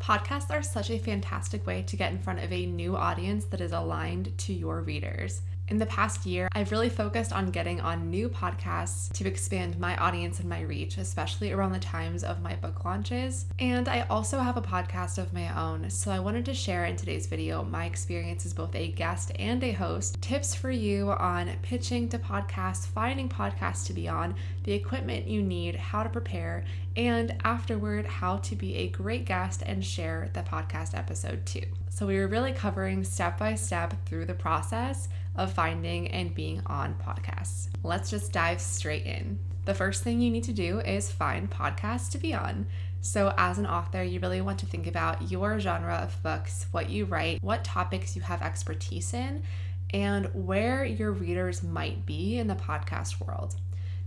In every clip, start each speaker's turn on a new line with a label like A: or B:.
A: Podcasts are such a fantastic way to get in front of a new audience that is aligned to your readers. In the past year, I've really focused on getting on new podcasts to expand my audience and my reach, especially around the times of my book launches. And I also have a podcast of my own, so I wanted to share in today's video my experience as both a guest and a host, tips for you on pitching to podcasts, finding podcasts to be on, the equipment you need, how to prepare, and afterward, how to be a great guest and share the podcast episode too. So we were really covering step by step through the process of finding and being on podcasts. Let's just dive straight in. The first thing you need to do is find podcasts to be on. So as an author, you really want to think about your genre of books, what you write, what topics you have expertise in, and where your readers might be in the podcast world.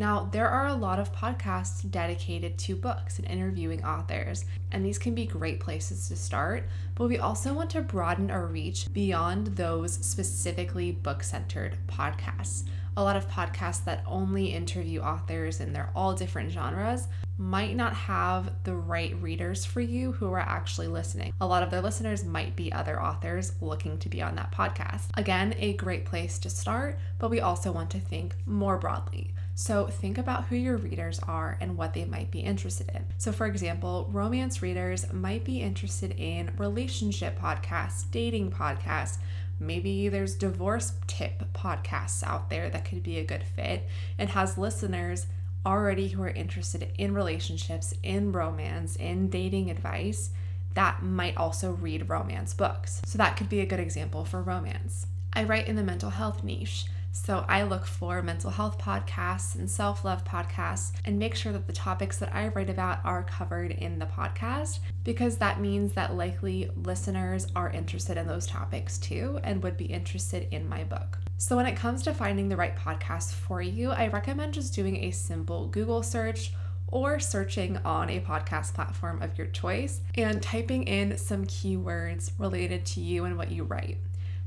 A: Now, there are a lot of podcasts dedicated to books and interviewing authors, and these can be great places to start, but we also want to broaden our reach beyond those specifically book-centered podcasts. A lot of podcasts that only interview authors and they're all different genres might not have the right readers for you who are actually listening. A lot of their listeners might be other authors looking to be on that podcast. Again, a great place to start, but we also want to think more broadly. So think about who your readers are and what they might be interested in. So for example, romance readers might be interested in relationship podcasts, dating podcasts. Maybe there's divorce tip podcasts out there that could be a good fit and has listeners already who are interested in relationships, in romance, in dating advice that might also read romance books. So that could be a good example for romance. I write in the mental health niche. So I look for mental health podcasts and self-love podcasts and make sure that the topics that I write about are covered in the podcast, because that means that likely listeners are interested in those topics too and would be interested in my book. So when it comes to finding the right podcast for you, I recommend just doing a simple Google search or searching on a podcast platform of your choice and typing in some keywords related to you and what you write.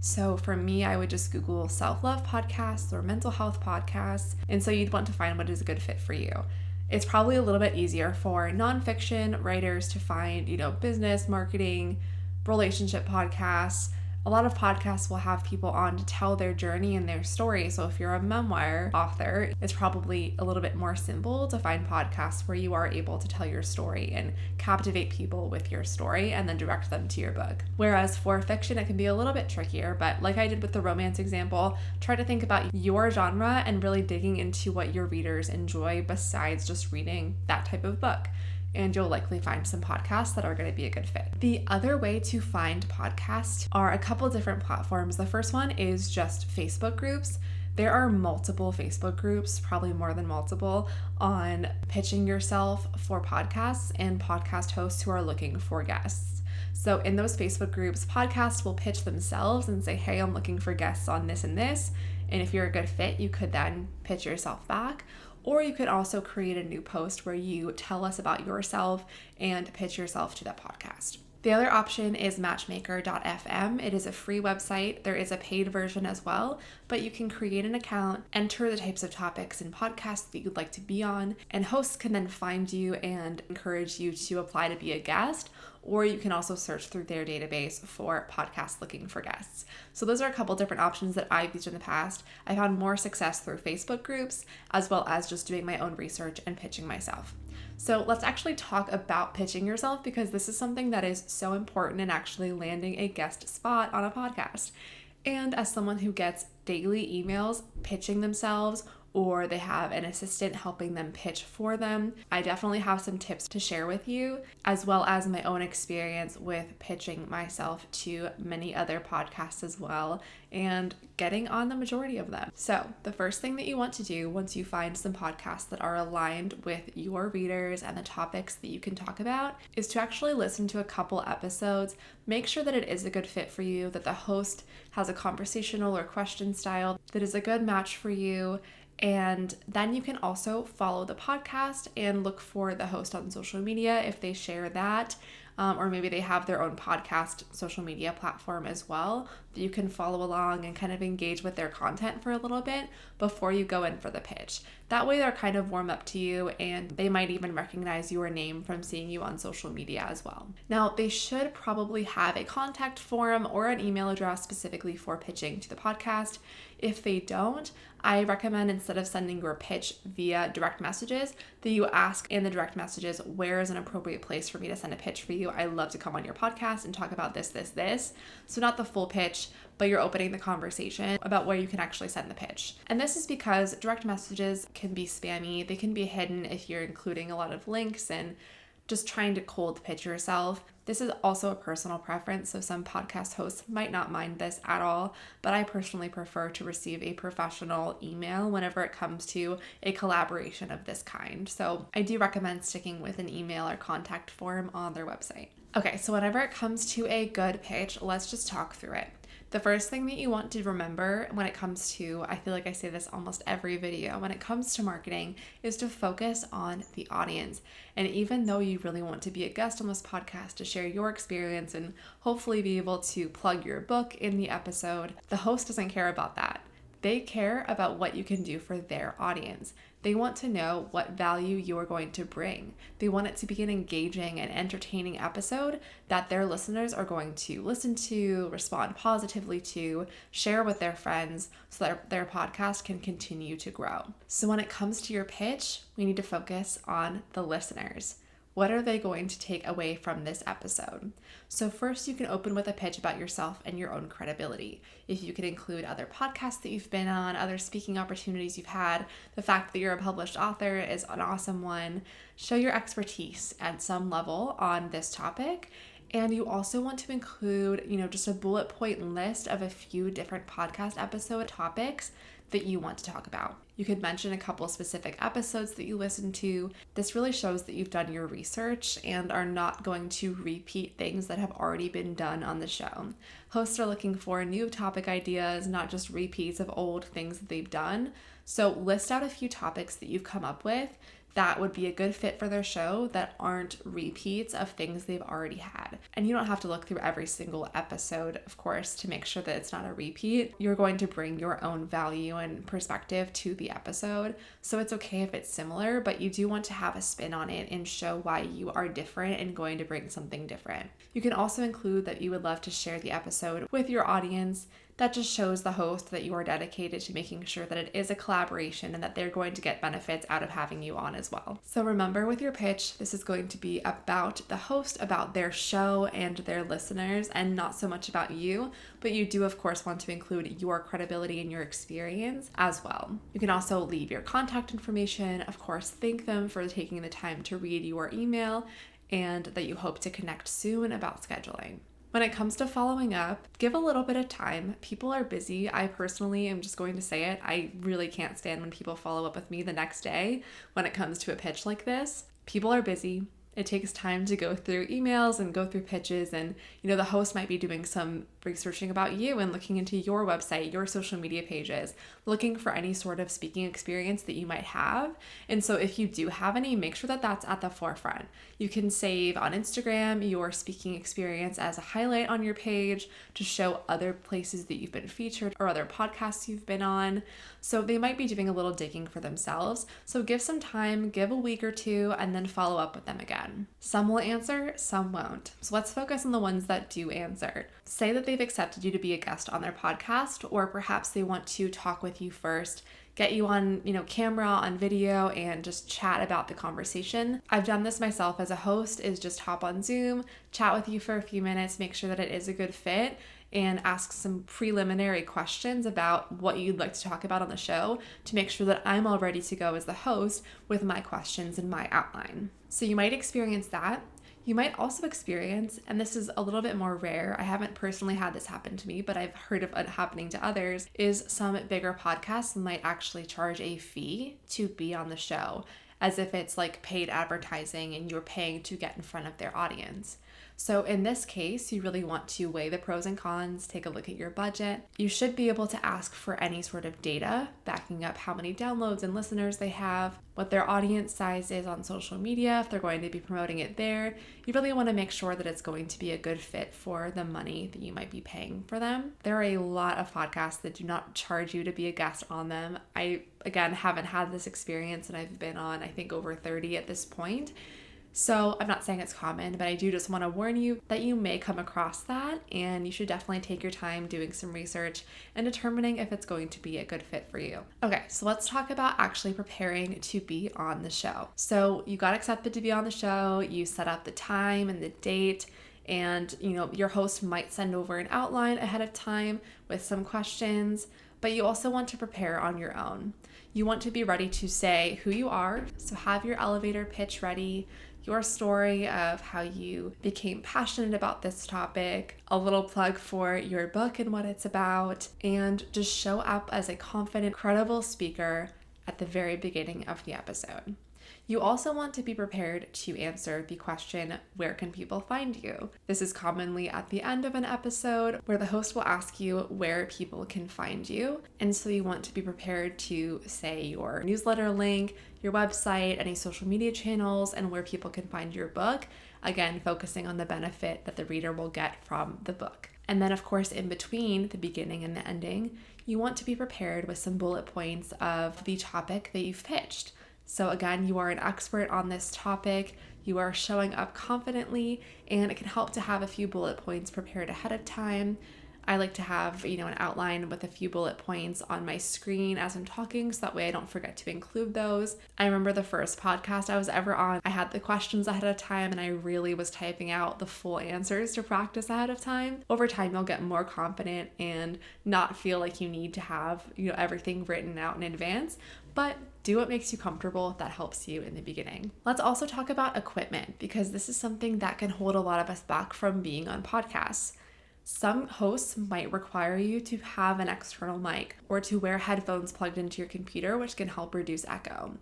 A: So for me, I would just Google self-love podcasts or mental health podcasts. And so you'd want to find what is a good fit for you. It's probably a little bit easier for nonfiction writers to find, business, marketing, relationship podcasts. A lot of podcasts will have people on to tell their journey and their story. So if you're a memoir author, it's probably a little bit more simple to find podcasts where you are able to tell your story and captivate people with your story and then direct them to your book. Whereas for fiction, it can be a little bit trickier, but like I did with the romance example, try to think about your genre and really digging into what your readers enjoy besides just reading that type of book. And you'll likely find some podcasts that are going to be a good fit. The other way to find podcasts are a couple different platforms. The first one is just Facebook groups. There are multiple Facebook groups, probably more than multiple, on pitching yourself for podcasts and podcast hosts who are looking for guests. So in those Facebook groups, podcasts will pitch themselves and say, hey, I'm looking for guests on this and this. And if you're a good fit, you could then pitch yourself back. Or you could also create a new post where you tell us about yourself and pitch yourself to that podcast. The other option is matchmaker.fm. It is a free website. There is a paid version as well, but you can create an account, enter the types of topics and podcasts that you'd like to be on, and hosts can then find you and encourage you to apply to be a guest, or you can also search through their database for podcasts looking for guests. So those are a couple different options that I've used in the past. I found more success through Facebook groups, as well as just doing my own research and pitching myself. So let's actually talk about pitching yourself, because this is something that is so important in actually landing a guest spot on a podcast. And as someone who gets daily emails pitching themselves, or they have an assistant helping them pitch for them, I definitely have some tips to share with you, as well as my own experience with pitching myself to many other podcasts as well, and getting on the majority of them. So the first thing that you want to do once you find some podcasts that are aligned with your readers and the topics that you can talk about is to actually listen to a couple episodes. Make sure that it is a good fit for you, that the host has a conversational or question style that is a good match for you. And then you can also follow the podcast and look for the host on social media if they share that. Or maybe they have their own podcast social media platform as well that you can follow along and kind of engage with their content for a little bit before you go in for the pitch. That way they're kind of warm up to you, and they might even recognize your name from seeing you on social media as well. Now, they should probably have a contact form or an email address specifically for pitching to the podcast. If they don't, I recommend, instead of sending your pitch via direct messages, that you ask in the direct messages, where is an appropriate place for me to send a pitch for you? I love to come on your podcast and talk about this. So not the full pitch, but you're opening the conversation about where you can actually send the pitch. And this is because direct messages can be spammy. They can be hidden if you're including a lot of links and just trying to cold pitch yourself. This is also a personal preference, so some podcast hosts might not mind this at all, but I personally prefer to receive a professional email whenever it comes to a collaboration of this kind. So I do recommend sticking with an email or contact form on their website. Okay, so whenever it comes to a good pitch, let's just talk through it. The first thing that you want to remember when it comes to, I feel like I say this almost every video, when it comes to marketing, is to focus on the audience. And even though you really want to be a guest on this podcast to share your experience and hopefully be able to plug your book in the episode, the host doesn't care about that. They care about what you can do for their audience. They want to know what value you are going to bring. They want it to be an engaging and entertaining episode that their listeners are going to listen to, respond positively to, share with their friends so that their podcast can continue to grow. So when it comes to your pitch, we need to focus on the listeners. What are they going to take away from this episode? So first, you can open with a pitch about yourself and your own credibility. If you can include other podcasts that you've been on, other speaking opportunities you've had, the fact that you're a published author is an awesome one. Show your expertise at some level on this topic. And you also want to include, just a bullet point list of a few different podcast episode topics that you want to talk about. You could mention a couple specific episodes that you listen to. This really shows that you've done your research and are not going to repeat things that have already been done on the show. Hosts are looking for new topic ideas, not just repeats of old things that they've done. So list out a few topics that you've come up with that would be a good fit for their show that aren't repeats of things they've already had. And you don't have to look through every single episode, of course, to make sure that it's not a repeat. You're going to bring your own value and perspective to the episode. So it's okay if it's similar, but you do want to have a spin on it and show why you are different and going to bring something different. You can also include that you would love to share the episode with your audience. That just shows the host that you are dedicated to making sure that it is a collaboration and that they're going to get benefits out of having you on as well. So remember, with your pitch, this is going to be about the host, about their show and their listeners, and not so much about you, but you do of course want to include your credibility and your experience as well. You can also leave your contact information, of course, thank them for taking the time to read your email, and that you hope to connect soon about scheduling. When it comes to following up, give a little bit of time. People are busy. I personally am just going to say it. I really can't stand when people follow up with me the next day when it comes to a pitch like this. People are busy. It takes time to go through emails and go through pitches, and the host might be doing some researching about you and looking into your website, your social media pages, looking for any sort of speaking experience that you might have. And so if you do have any, make sure that that's at the forefront. You can save on Instagram your speaking experience as a highlight on your page to show other places that you've been featured or other podcasts you've been on. So they might be doing a little digging for themselves. So give some time, give a week or two, and then follow up with them again. Some will answer, some won't. So let's focus on the ones that do answer. Say that they've accepted you to be a guest on their podcast, or perhaps they want to talk with you first, get you on, camera, on video, and just chat about the conversation. I've done this myself as a host, is just hop on Zoom, chat with you for a few minutes, make sure that it is a good fit, and ask some preliminary questions about what you'd like to talk about on the show to make sure that I'm all ready to go as the host with my questions and my outline. So you might experience that. You might also experience, and this is a little bit more rare, I haven't personally had this happen to me, but I've heard of it happening to others, is some bigger podcasts might actually charge a fee to be on the show, as if it's like paid advertising and you're paying to get in front of their audience. So in this case, you really want to weigh the pros and cons, take a look at your budget. You should be able to ask for any sort of data backing up how many downloads and listeners they have, what their audience size is on social media, if they're going to be promoting it there. You really want to make sure that it's going to be a good fit for the money that you might be paying for them. There are a lot of podcasts that do not charge you to be a guest on them. I, again, haven't had this experience, and I've been on, I think, over 30 at this point. So I'm not saying it's common, but I do just want to warn you that you may come across that, and you should definitely take your time doing some research and determining if it's going to be a good fit for you. Okay, so let's talk about actually preparing to be on the show. So you got accepted to be on the show, you set up the time and the date, and your host might send over an outline ahead of time with some questions, but you also want to prepare on your own. You want to be ready to say who you are, so have your elevator pitch ready, your story of how you became passionate about this topic, a little plug for your book and what it's about, and just show up as a confident, credible speaker at the very beginning of the episode. You also want to be prepared to answer the question, where can people find you? This is commonly at the end of an episode where the host will ask you where people can find you. And so you want to be prepared to say your newsletter link, your website, any social media channels, and where people can find your book. Again, focusing on the benefit that the reader will get from the book. And then, of course, in between the beginning and the ending, you want to be prepared with some bullet points of the topic that you've pitched. So again, you are an expert on this topic, you are showing up confidently, and it can help to have a few bullet points prepared ahead of time. I like to have, an outline with a few bullet points on my screen as I'm talking, so that way I don't forget to include those. I remember the first podcast I was ever on, I had the questions ahead of time, and I really was typing out the full answers to practice ahead of time. Over time, you'll get more confident and not feel like you need to have, everything written out in advance, but do what makes you comfortable that helps you in the beginning. Let's also talk about equipment, because this is something that can hold a lot of us back from being on podcasts. Some hosts might require you to have an external mic or to wear headphones plugged into your computer, which can help reduce echo.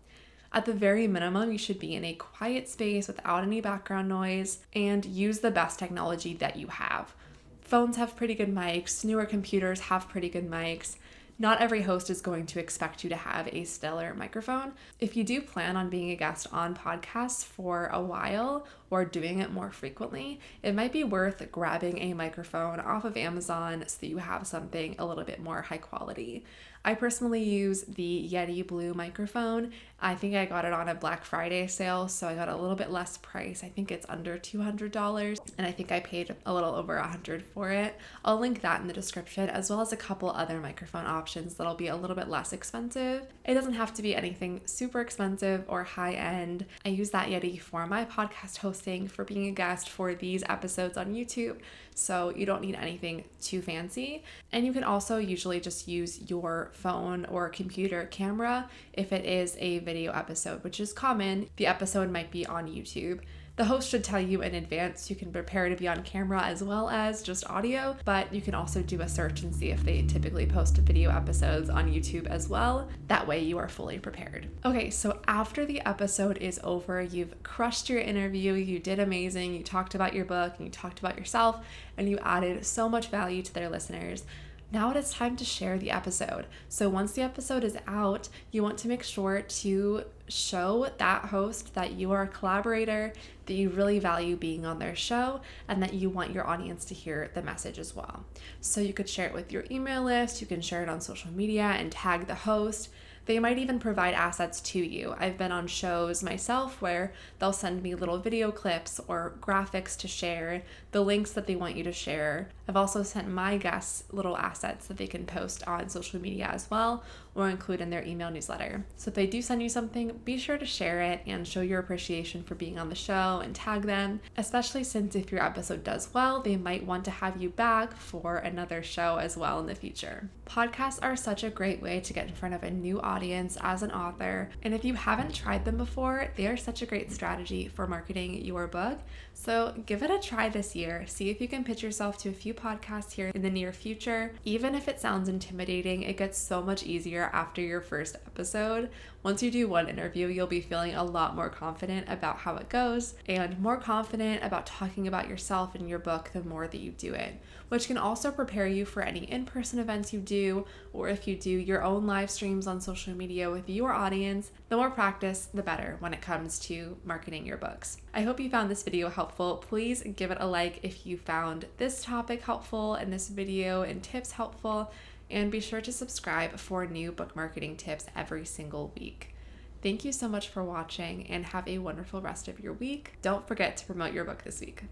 A: At the very minimum, you should be in a quiet space without any background noise and use the best technology that you have. Phones have pretty good mics, newer computers have pretty good mics. Not every host is going to expect you to have a stellar microphone. If you do plan on being a guest on podcasts for a while or doing it more frequently, it might be worth grabbing a microphone off of Amazon so that you have something a little bit more high quality. I personally use the Yeti Blue microphone. I think I got it on a Black Friday sale, so I got a little bit less price. I think it's under $200, and I think I paid a little over $100 for it. I'll link that in the description, as well as a couple other microphone options that'll be a little bit less expensive. It doesn't have to be anything super expensive or high end. I use that Yeti for my podcast hosting, for being a guest for these episodes on YouTube, so you don't need anything too fancy. And you can also usually just use your phone or computer camera if it is a video episode, which is common. The episode might be on YouTube. The host should tell you in advance. You can prepare to be on camera as well as just audio, but you can also do a search and see if they typically post video episodes on YouTube as well. That way you are fully prepared. Okay, so after the episode is over, you've crushed your interview, you did amazing, you talked about your book, and you talked about yourself, and you added so much value to their listeners. Now it is time to share the episode. So once the episode is out, you want to make sure to show that host that you are a collaborator, that you really value being on their show, and that you want your audience to hear the message as well. So you could share it with your email list, you can share it on social media and tag the host. They might even provide assets to you. I've been on shows myself where they'll send me little video clips or graphics to share, the links that they want you to share. I've also sent my guests little assets that they can post on social media as well, or include in their email newsletter. So if they do send you something, be sure to share it and show your appreciation for being on the show and tag them, especially since if your episode does well, they might want to have you back for another show as well in the future. Podcasts are such a great way to get in front of a new audience audience as an author. And if you haven't tried them before, they are such a great strategy for marketing your book. So give it a try this year. See if you can pitch yourself to a few podcasts here in the near future. Even if it sounds intimidating, it gets so much easier after your first episode. Once you do one interview, you'll be feeling a lot more confident about how it goes and more confident about talking about yourself and your book the more that you do it, which can also prepare you for any in-person events you do, or if you do your own live streams on social media with your audience. The more practice, the better when it comes to marketing your books. I hope you found this video helpful. Please give it a like if you found this topic helpful and this video and tips helpful, and be sure to subscribe for new book marketing tips every single week. Thank you so much for watching and have a wonderful rest of your week. Don't forget to promote your book this week.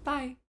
A: Bye.